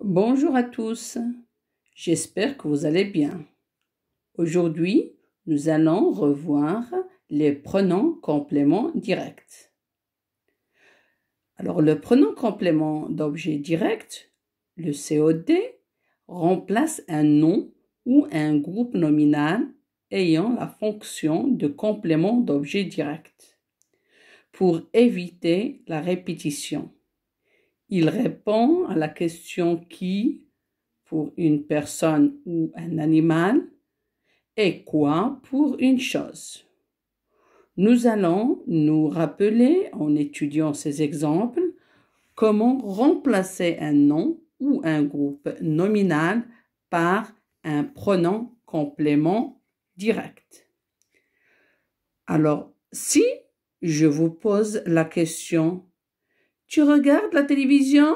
Bonjour à tous, j'espère que vous allez bien. Aujourd'hui, nous allons revoir les pronoms compléments directs. Alors, le pronom complément d'objet direct, le COD, remplace un nom ou un groupe nominal ayant la fonction de complément d'objet direct pour éviter la répétition. Il répond à la question qui pour une personne ou un animal et quoi pour une chose. Nous allons nous rappeler, en étudiant ces exemples, comment remplacer un nom ou un groupe nominal par un pronom complément direct. Alors, si je vous pose la question « Tu regardes la télévision ?»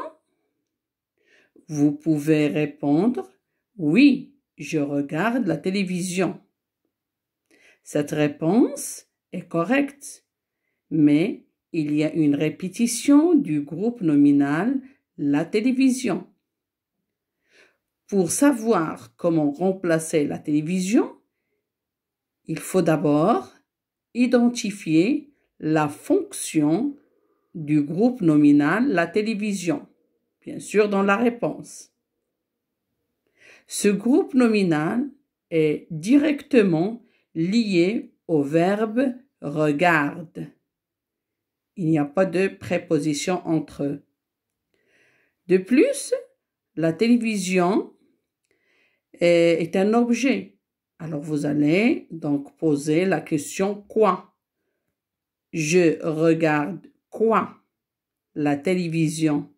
Vous pouvez répondre « Oui, je regarde la télévision ». Cette réponse est correcte, mais il y a une répétition du groupe nominal « la télévision ». Pour savoir comment remplacer la télévision, il faut d'abord identifier la fonction du groupe nominal « la télévision ». Bien sûr, dans la réponse. Ce groupe nominal est directement lié au verbe regarde. Il n'y a pas de préposition entre eux. De plus, la télévision est un objet. Alors vous allez donc poser la question quoi? Je regarde quoi? La télévision.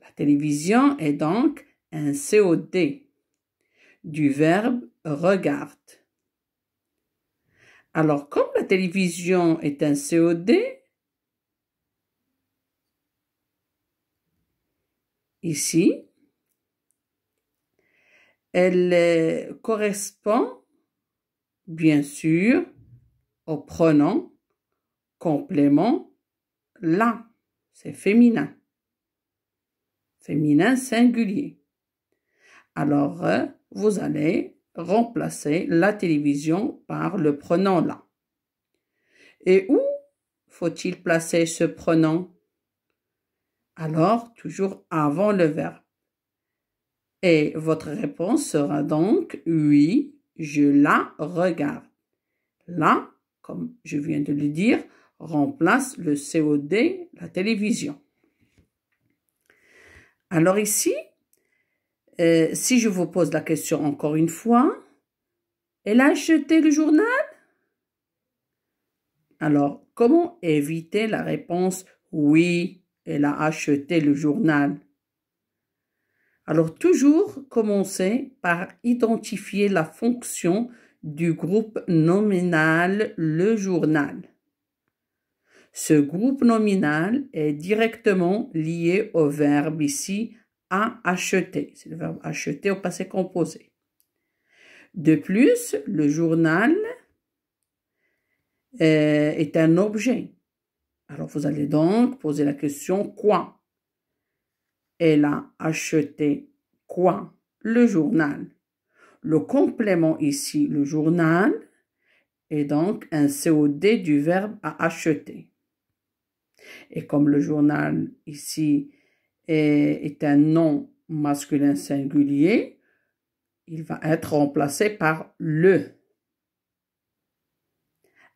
La télévision est donc un COD du verbe regarde. Alors, comme la télévision est un COD, ici, elle correspond, bien sûr, au pronom complément la. C'est féminin. Féminin singulier. Alors, vous allez remplacer la télévision par le pronom la. Et où faut-il placer ce pronom? Alors, toujours avant le verbe. Et votre réponse sera donc oui, je la regarde. La, comme je viens de le dire, remplace le COD, la télévision. Alors ici, si je vous pose la question encore une fois, elle a acheté le journal? Alors, comment éviter la réponse oui, elle a acheté le journal? Alors, toujours commencer par identifier la fonction du groupe nominal le journal. Ce groupe nominal est directement lié au verbe ici à acheter. C'est le verbe acheter au passé composé. De plus, le journal est un objet. Alors, vous allez donc poser la question quoi? Elle a acheté quoi? Le journal. Le complément ici, le journal, est donc un COD du verbe à acheter. Et comme le journal ici est un nom masculin singulier, il va être remplacé par le.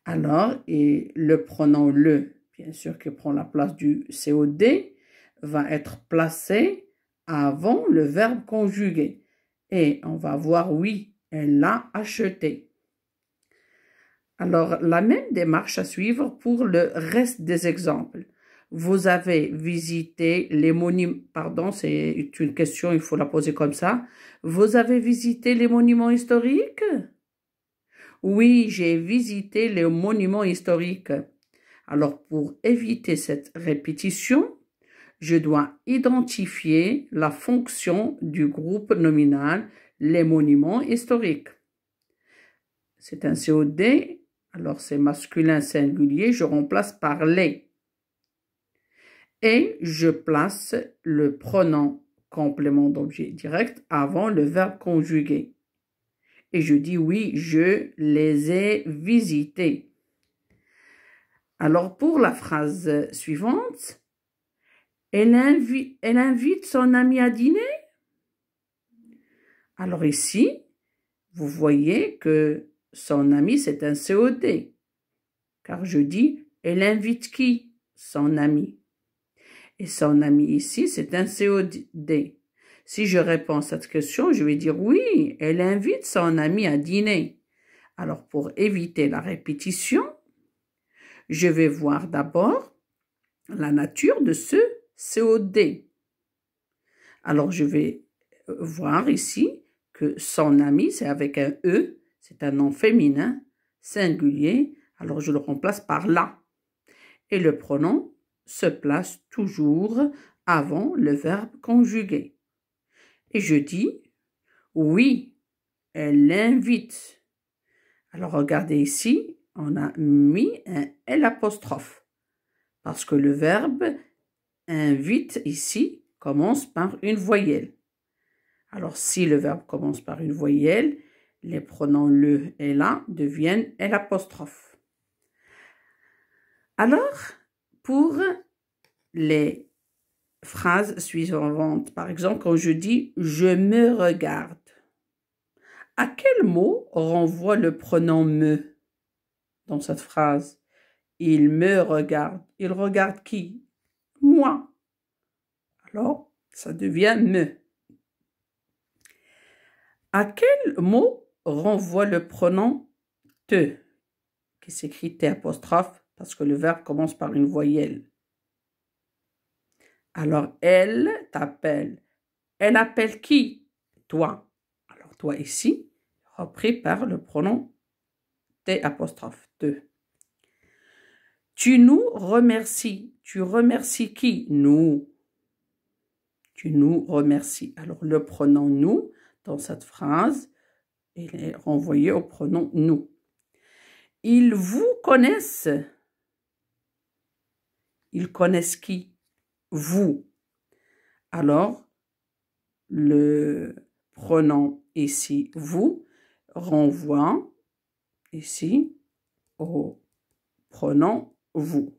Alors, et le pronom le, bien sûr, qui prend la place du COD, va être placé avant le verbe conjugué. Et on va voir oui, elle l'a acheté. Alors, la même démarche à suivre pour le reste des exemples. Vous avez visité les monuments, pardon, c'est une question, il faut la poser comme ça. Vous avez visité les monuments historiques? Oui, j'ai visité les monuments historiques. Alors, pour éviter cette répétition, je dois identifier la fonction du groupe nominal, les monuments historiques. C'est un COD, alors c'est masculin singulier, je remplace par les. Et je place le pronom complément d'objet direct avant le verbe conjugué. Et je dis oui, je les ai visités. Alors pour la phrase suivante, elle invite son ami à dîner. Alors ici, vous voyez que son ami, c'est un COD. Car je dis, elle invite qui? Son ami. Et son ami ici, c'est un COD. Si je réponds à cette question, je vais dire oui, elle invite son ami à dîner. Alors pour éviter la répétition, je vais voir d'abord la nature de ce COD. Alors je vais voir ici que son ami, c'est avec un E, c'est un nom féminin, singulier, alors je le remplace par la. Et le pronom se place toujours avant le verbe conjugué. Et je dis, oui, elle l'invite. Alors regardez ici, on a mis un L apostrophe. Parce que le verbe invite ici commence par une voyelle. Alors si le verbe commence par une voyelle, les pronoms le et la deviennent L apostrophe. Alors, pour les phrases suivantes, par exemple, quand je dis « je me regarde », à quel mot renvoie le pronom « me » dans cette phrase? Il me regarde. Il regarde qui? Moi. Alors, ça devient « me ». À quel mot renvoie le pronom « te » qui s'écrit T apostrophe parce que le verbe commence par une voyelle? Alors, elle t'appelle. Elle appelle qui? Toi. Alors, toi ici, repris par le pronom T apostrophe, te. Tu nous remercies. Tu remercies qui? Nous. Tu nous remercies. Alors, le pronom nous, dans cette phrase, il est renvoyé au pronom nous. Ils vous connaissent. Ils connaissent qui? Vous. Alors, le pronom ici, vous, renvoie ici au pronom vous.